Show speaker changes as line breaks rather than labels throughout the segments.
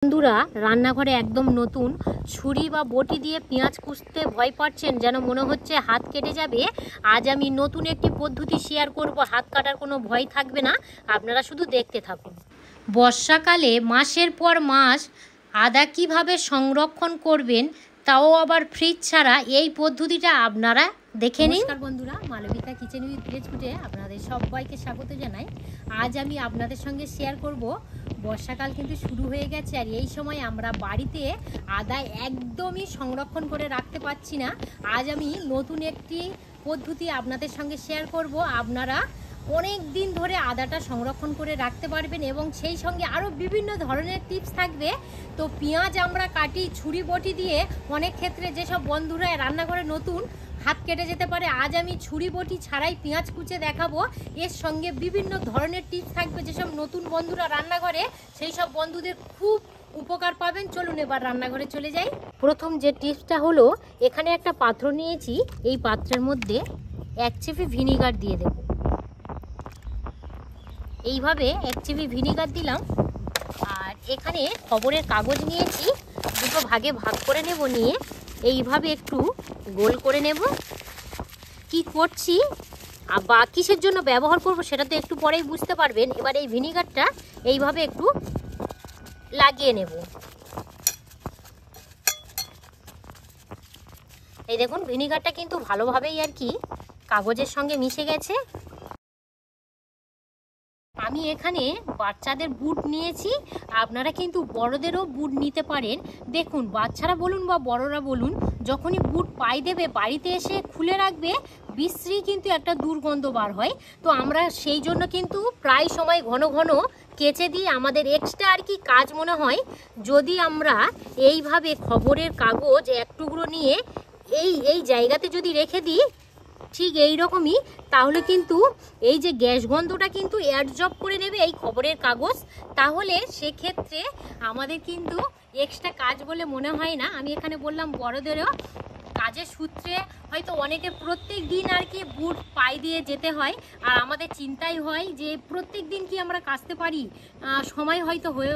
বন্ধুরা, রান্নাঘরে একদম নতুন ছুরি বা বটি দিয়ে পেঁয়াজ কুচতে ভয় পাচ্ছেন, যেন মনে হচ্ছে হাত কেটে যাবে। আজ আমি নতুন একটি পদ্ধতি শেয়ার করব, হাত কাটার কোনো ভয় থাকবে না। আপনারা শুধু দেখতে থাকুন। বর্ষাকালে মাসের পর মাস আদা কিভাবে সংরক্ষণ করবেন, তাও আবার ফ্রিজ ছাড়া, এই পদ্ধতিটা আপনারা দেখে নিন। নমস্কার বন্ধুরা, মালবিকা কিচেন উইথ ভেজ ফুডে আপনাদের সবাইকে স্বাগত জানাই। আজ আমি আপনাদের সঙ্গে শেয়ার করব, বর্ষাকাল কিন্তু শুরু হয়ে গেছে, আর এই সময় আমরা বাড়িতে আদা একদমই সংরক্ষণ করে রাখতে পারছি না। আজ আমি নতুন একটি পদ্ধতি আপনাদের সঙ্গে শেয়ার করব। আপনারা অনেক দিন ধরে আদাটা সংরক্ষণ করে রাখতে পারবেন এবং সেই সঙ্গে আরও বিভিন্ন ধরনের টিপস থাকবে। তো পেঁয়াজ আমরা কাটি ছুরি বটি দিয়ে, অনেক ক্ষেত্রে যেসব বন্ধুরা রান্নাঘরে নতুন, হাত কেটে যেতে পারে। আজ আমি ছুরি বটি ছাড়াই পেঁয়াজ কুচে দেখাবো। এর সঙ্গে বিভিন্ন ধরনের টিপস থাকবে, যেসব নতুন বন্ধুরা রান্নাঘরে, সেই সব বন্ধুদের খুব উপকার পাবেন। চলুন এবার রান্নাঘরে চলে যাই। প্রথম যে টিপসটা হলো, এখানে একটা পাত্র নিয়েছি, এই পাত্রের মধ্যে 1 চিপি ভিনিগার দিয়ে দেব। এইভাবে 1 চিপি ভিনিগার দিলাম। আর এখানে খবরের কাগজ নিয়েছি, দুটো ভাগে ভাগ করে নেব, নিয়ে এইভাবে একটু গোল করে নেব। কি করছি বা কিসের জন্য ব্যবহার করব সেটা তো একটু পরেই বুঝতে পারবেন। এবার এই ভিনিগারটা এইভাবে একটু লাগিয়ে নেব। এই দেখুন, ভিনিগারটা কিন্তু ভালোভাবেই আর কি কাগজের সঙ্গে মিশে গেছে। আমি এখানে বাচ্চাদের বুট নিয়েছি, আপনারা কিন্তু বড়দেরও বুট নিতে পারেন। দেখুন, বাচ্চারা বলুন বা বড়রা বলুন, যখনই বুট পায়ে দেবে বাড়িতে এসে খুলে রাখবে, বিশ্রী কিন্তু একটা দুর্গন্ধ বার হয়। তো আমরা সেই জন্য কিন্তু প্রায় সময় ঘন ঘন কেচে দিই। আমাদের এক্সট্রা আর কি কাজ মনে হয়, যদি আমরা এইভাবে খবরের কাগজ এক টুকরো নিয়ে এই জায়গাতে যদি রেখে দিই, ঠিক এই রকমই, তাহলে কিন্তু এই যে গ্যাস গন্ধটা কিন্তু অ্যাবজর্ব করে নেবে এই খবরের কাগজ। তাহলে সেক্ষেত্রে আমাদের কিন্তু এক্সট্রা কাজ বলে মনে হয় না। আমি এখানে বললাম বড়দেরও কাজের সূত্রে হয়তো অনেকে প্রত্যেক দিন আর কি বুট পায়ে দিয়ে যেতে হয়, আর আমাদের চিন্তাই হয় যে প্রত্যেক দিন কি আমরা কাচতে পারি, সময় হয়তো হয়ে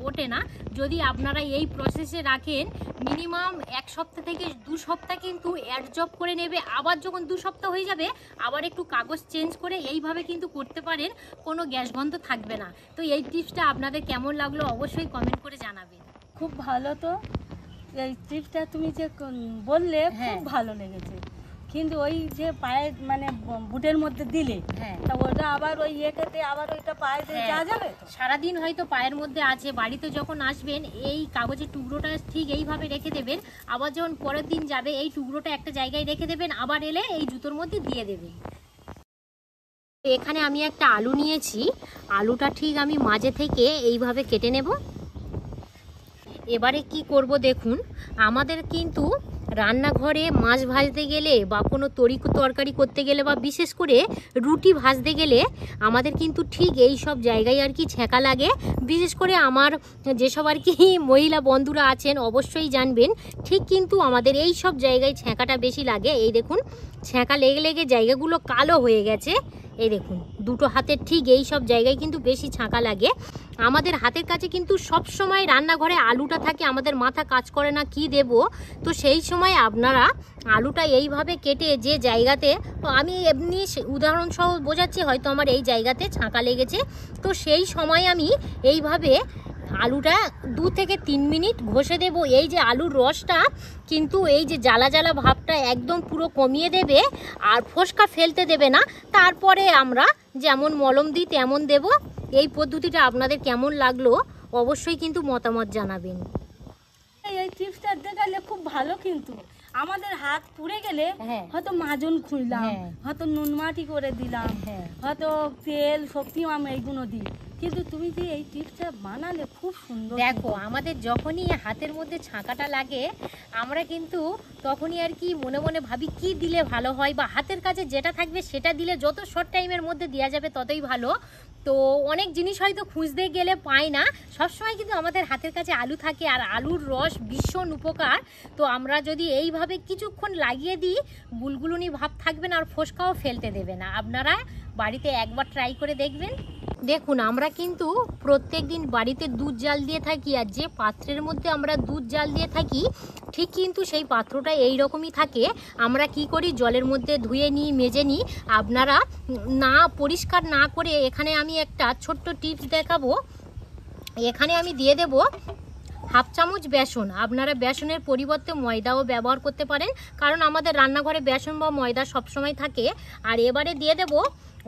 ওঠে না। যদি আপনারা এই প্রসেসে রাখেন, মিনিমাম 1 সপ্তাহ থেকে 2 সপ্তাহ কিন্তু অ্যাবজর্ব করে নেবে। আবার যখন 2 সপ্তাহ হয়ে যাবে, আবার একটু কাগজ চেঞ্জ করে এইভাবে কিন্তু করতে পারেন, কোনো গ্যাস গন্ধ থাকবে না। তো এই টিপসটা আপনাদের কেমন লাগলো অবশ্যই কমেন্ট করে জানাবেন।
খুব ভালো। তো এই টিপসটা তুমি যে বললে খুব ভালো লেগেছে, কিন্তু ওই যে পায়ে মানে বুটের মধ্যে দিলে, তা ওটা আবার ওই ইয়েতে আবার ওইটা পায়ে দিয়ে যাওয়া যাবে?
সারাদিন হয়তো পায়ের মধ্যে আছে, বাড়িতে যখন আসবেন এই কাগজের টুকরোটা ঠিক এইভাবে রেখে দেবেন। আবার যখন পরের দিন যাবে, এই টুকরোটা একটা জায়গায় রেখে দেবেন, আবার এলে এই জুতোর মধ্যে দিয়ে দেবেন। এখানে আমি একটা আলু নিয়েছি, আলুটা ঠিক আমি মাঝে থেকে এইভাবে কেটে নেব। এবারে কি করব দেখুন, আমাদের কিন্তু রান্নাঘরে মাছ ভাজতে গেলে বা কোনো তরকারি করতে গেলে বা বিশেষ করে রুটি ভাজতে গেলে আমাদের কিন্তু ঠিক এই সব জায়গায় আর কি ছ্যাঁকা লাগে। বিশেষ করে আমার যেসব আর কি মহিলা বন্ধুরা আছেন অবশ্যই জানবেন, ঠিক কিন্তু আমাদের এই সব জায়গায় ছ্যাঁকাটা বেশি লাগে। এই দেখুন, ছ্যাঁকা লেগে লেগে জায়গাগুলো কালো হয়ে গেছে। এই দেখুন, দুটো হাতের ঠিক এই সব জায়গায় কিন্তু বেশি ছাঁকা লাগে। আমাদের হাতের কাছে কিন্তু সব সময় রান্নাঘরে আলুটা থাকে, আমাদের মাথা কাজ করে না কি দেব। তো সেই সময় আপনারা আলুটা এইভাবে কেটে যে জায়গাতে, আমি এমনি উদাহরণসহ বোঝাচ্ছি, হয়তো আমার এই জায়গাতে ছাঁকা লেগেছে, তো সেই সময় আমি এইভাবে আলুটা 2 থেকে 3 মিনিট ঘষে দেব। এই যে আলুর রসটা কিন্তু এই যে জ্বালা জ্বালা ভাবটা একদম পুরো কমিয়ে দেবে, আর ফোসকা ফেলতে দেবে না। তারপরে আমরা যেমন মলম দিই তেমন দেব। এই পদ্ধতিটা আপনাদের কেমন লাগলো অবশ্যই কিন্তু মতামত জানাবেন।
এই টিপসটা দেখালে খুব ভালো, কিন্তু আমাদের হাত পুড়ে গেলে হয়তো মাজন খুঁজলাম, হয়তো নুন মাটি করে দিলাম, হয়তো তেল শক্তিমাম এইগুলো দিই, কিন্তু তুমি যে এই টিপসটা বানালে খুব সুন্দর।
দেখো, আমাদের যখনই হাতের মধ্যে ছাঁকাটা লাগে, আমরা কিন্তু তখনই আর কি মনে মনে ভাবি কি দিলে ভালো হয়, বা হাতের কাছে যেটা থাকবে সেটা দিলে যত শর্ট টাইমের মধ্যে দেওয়া যাবে ততই ভালো। তো অনেক জিনিস হয়তো খুঁজতে গেলে পাই না, সবসময় কিন্তু আমাদের হাতের কাছে আলু থাকে, আর আলুর রস ভীষণ উপকার। তো আমরা যদি এইভাবে কিছুক্ষণ লাগিয়ে দিই, বুলবুলুনি ভাব থাকবে না, আর ফোসকাও ফেলতে দেবে না। আপনারা বাড়িতে একবার ট্রাই করে দেখবেন। দেখুন আমরা কিন্তু প্রত্যেক দিন বাড়িতে দুধ জাল দিয়ে থাকি, আর যে পাত্রের মধ্যে আমরা দুধ জাল দিয়ে থাকি ঠিক কিন্তু সেই পাত্রটা এই রকমই থাকে। আমরা কি করি, জলের মধ্যে ধুয়ে নিই, মেজে নিই। আপনারা না পরিষ্কার না করে, এখানে আমি একটা ছোট্ট টিপস দেখাবো। এখানে আমি দিয়ে দেব হাফ চামচ বেসন। আপনারা বেসনের পরিবর্তে ময়দাও ব্যবহার করতে পারেন, কারণ আমাদের রান্নাঘরে বেসন বা ময়দা সবসময় থাকে। আর এবারে দিয়ে দেব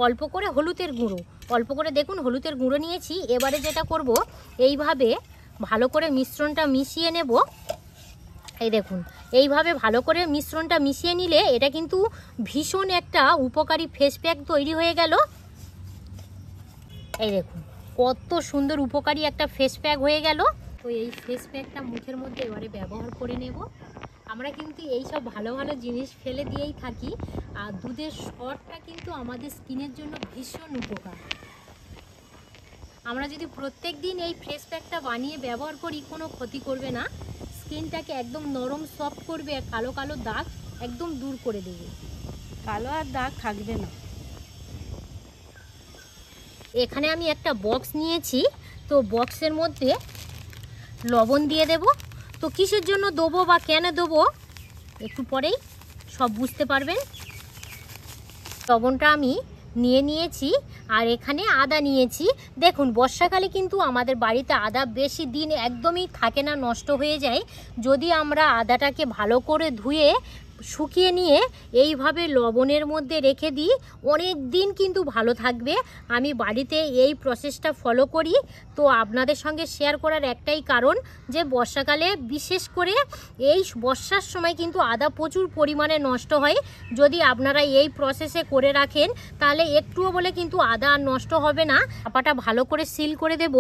অল্প করে হলুদের গুঁড়ো, অল্প করে দেখুন হলুদের গুঁড়ো নিয়েছি। এবারে যেটা করব, এইভাবে ভালো করে মিশ্রণটা মিশিয়ে নেব। এই দেখুন এইভাবে ভালো করে মিশ্রণটা মিশিয়ে নিলে এটা কিন্তু ভীষণ একটা উপকারী ফেস প্যাক তৈরি হয়ে গেল। এই দেখুন কত সুন্দর উপকারী একটা ফেস প্যাক হয়ে গেল। তো এই ফেস প্যাকটা মুখের মধ্যে এবারে ব্যবহার করে নেব। আমরা কিন্তু এই সব ভালো ভালো জিনিস ফেলে দিয়েই থাকি, আর দুধের সরটা কিন্তু আমাদের স্কিনের জন্য ভীষণ উপকার। আমরা যদি প্রত্যেক দিন এই ফেস প্যাকটা বানিয়ে ব্যবহার করি, কোনো ক্ষতি করবে না, স্কিনটাকে একদম নরম সফট করবে, আর কালো কালো দাগ একদম দূর করে দেবে,
কালো আর দাগ থাকবে না।
এখানে আমি একটা বক্স নিয়েছি, তো বক্সের মধ্যে লবণ দিয়ে দেব। তো কিসের জন্য দেবো বা কেন দেবো একটু পরেই সব বুঝতে পারবেন। লবণটা আমি নিয়ে নিয়েছি, আর এখানে আদা নিয়েছি। দেখুন বর্ষাকালে কিন্তু আমাদের বাড়িতে আদা বেশি দিন একদমই থাকে না, নষ্ট হয়ে যায়। যদি আমরা আদাটাকে ভালো করে ধুয়ে শুকিয়ে নিয়ে এইভাবে লবণের মধ্যে রেখে দিই, অনেক দিন কিন্তু ভালো থাকবে। আমি বাড়িতে এই প্রসেসটা ফলো করি। তো আপনাদের সঙ্গে শেয়ার করার একটাই কারণ, যে বর্ষাকালে বিশেষ করে এই বর্ষার সময় কিন্তু আদা প্রচুর পরিমাণে নষ্ট হয়। যদি আপনারা এই প্রসেসে করে রাখেন তাহলে একটুও বলে কিন্তু আদা আর নষ্ট হবে না। চাপাটা ভালো করে সিল করে দেব।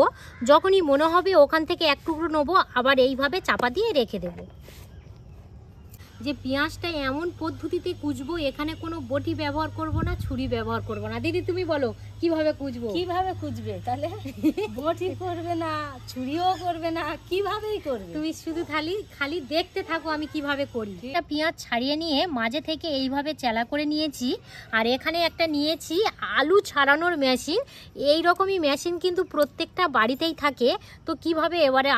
যখনই মনে হবে ওখান থেকে এক টুকরো নেবো, আবার এইভাবে চাপা দিয়ে রেখে দেব। যে পেঁয়াজটা এমন পদ্ধতিতে কুচবো, এখানে কোনো বটি ব্যবহার করব না, ছুরি ব্যবহার করব না। দিদি তুমি বলো কিভাবে কুচবো?
কিভাবে কুচবে তাহলে? বটি করবে না, ছুরিও করবে না, কিভাবেই করবে?
তুমি শুধু খালি দেখতে থাকো আমি কিভাবে করি। একটা পেঁয়াজ ছাড়িয়ে নিয়ে মাঝে থেকে এইভাবে চেলা করে নিয়েছি। আর এখানে একটা নিয়েছি আলু ছাড়ানোর মেশিন। এই রকমই মেশিন কিন্তু প্রত্যেকটা বাড়িতেই থাকে। তো কিভাবে এবারে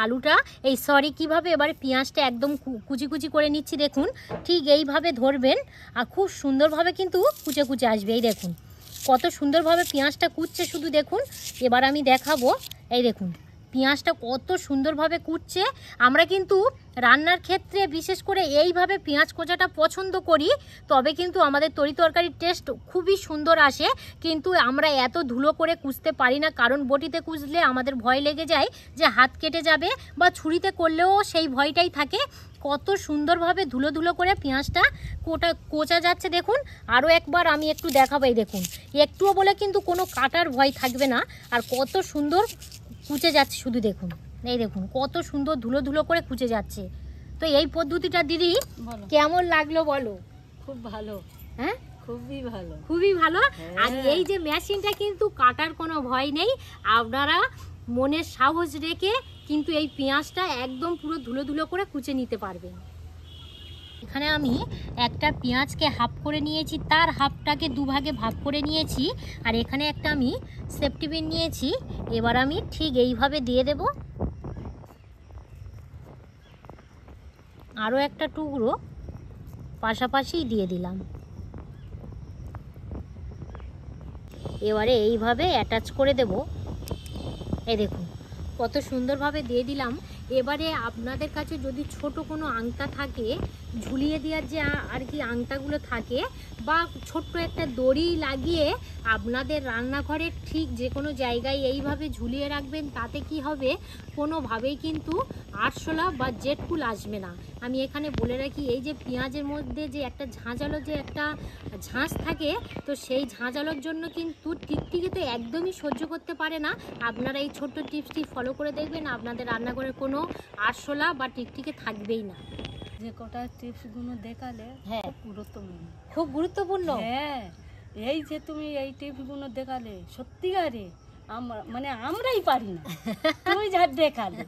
কিভাবে এবারে পেঁয়াজটা একদম কুচি কুচি করে নিচ্ছি। দেখুন ঠিক এইভাবে ধরবেন, আর খুব সুন্দরভাবে কিন্তু কুচে কুচে আসবে। এই দেখুন কত সুন্দরভাবে পেঁয়াজটা কুচছে, শুধু দেখুন। এবার আমি দেখাবো, এই দেখুন পেঁয়াজটা কত সুন্দরভাবে কুচছে। আমরা কিন্তু রান্নার ক্ষেত্রে বিশেষ করে এইভাবে পেঁয়াজ কোচাটা পছন্দ করি, তবে কিন্তু আমাদের তরিতরকারির টেস্ট খুবই সুন্দর আসে। কিন্তু আমরা এত ধুলো করে কুচতে পারি না, কারণ বটিতে কুচলে আমাদের ভয় লেগে যায় যে হাত কেটে যাবে, বা ছুরিতে করলেও সেই ভয়টাই থাকে। কত সুন্দরভাবে ধুলো ধুলো করে পেঁয়াজটা কোচা যাচ্ছে দেখুন। আরও একবার আমি একটু দেখাবো, এই দেখুন একটুও বলে কিন্তু কোনো কাটার ভয় থাকবে না, আর কত সুন্দর কুচে যাচ্ছে শুধু দেখুন। এই দেখুন কত সুন্দর ধুলো ধুলো করে কুচে যাচ্ছে। তো এই পদ্ধতিটা দিদি কেমন লাগলো বলো?
খুব ভালো।
হ্যাঁ
খুবই ভালো,
খুবই ভালো। আর এই যে মেশিনটা কিন্তু কাটার কোনো ভয় নেই, আপনারা মনের সাহস রেখে কিন্তু এই পেঁয়াজটা একদম পুরো ধুলো ধুলো করে কুচে নিতে পারবেন। এখানে আমি একটা পেঁয়াজকে হাফ করে নিয়েছি, তার হাফটাকে দুভাগে ভাগ করে নিয়েছি। আর এখানে একটা আমি সেফটি পিন নিয়েছি। এবার আমি ঠিক এইভাবে দিয়ে দেব। আরও একটা টুকরো পাশাপাশি দিয়ে দিলাম। এবারে এইভাবে অ্যাটাচ করে দেব। এই দেখুন কত সুন্দরভাবে দিয়ে দিলাম। এবারে আপনাদের কাছে যদি ছোট কোনো আংটা থাকে, ঝুলিয়ে দেওয়ার যে আর কি আংটাগুলো থাকে, বা ছোট্ট একটা দড়ি লাগিয়ে আপনাদের রান্নাঘরের ঠিক যে কোনো জায়গায় এইভাবে ঝুলিয়ে রাখবেন, তাতে কি হবে, কোনোভাবেই কিন্তু আরশোলা বা জেটফুল আসবে না। আমি এখানে বলে রাখি, এই যে পেঁয়াজের মধ্যে যে একটা ঝাঁঝালো যে একটা ঝাঁঝ থাকে, তো সেই ঝাঁঝালোর জন্য কিন্তু টিকটিকি তো একদমই সহ্য করতে পারে না। আপনারা এই ছোট্ট টিপসটি ফলো করে দেখবেন, আপনাদের রান্নাঘরে কোনো আরশোলা বা টিকটিকি থাকবেই না।
যে কটা টিপসগুলো দেখালে
হ্যাঁ
গুরুত্বপূর্ণ,
খুব গুরুত্বপূর্ণ।
হ্যাঁ এই যে তুমি এই টিপসগুলো দেখালে সত্যিকারে আমরাই পারি না, তুমি যা দেখালে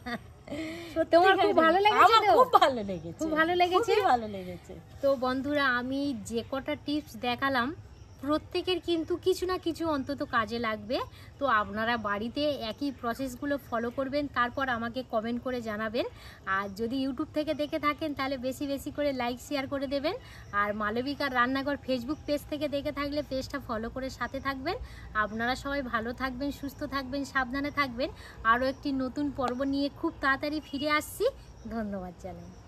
তোমার খুব ভালো লেগেছে?
খুব ভালো লেগেছে,
খুব ভালো লেগেছে,
ভালো লেগেছে।
তো বন্ধুরা আমি যে কটা টিপস দেখালাম প্রত্যেকের কিন্তু কিছু না কিছু অন্তত কাজে লাগবে। তো আপনারা বাড়িতে একই প্রসেসগুলো ফলো করবেন, তারপর আমাকে কমেন্ট করে জানাবেন। আর যদি ইউটিউব থেকে দেখে থাকেন তাহলে বেশি বেশি করে লাইক শেয়ার করে দেবেন। আর মালবিকার রান্নাঘর ফেসবুক পেজ থেকে দেখে থাকলে পেজটা ফলো করে সাথে থাকবেন। আপনারা সবাই ভালো থাকবেন, সুস্থ থাকবেন, সাবধানে থাকবেন। আরও একটি নতুন পর্ব নিয়ে খুব তাড়াতাড়ি ফিরে আসছি। ধন্যবাদ জানাই।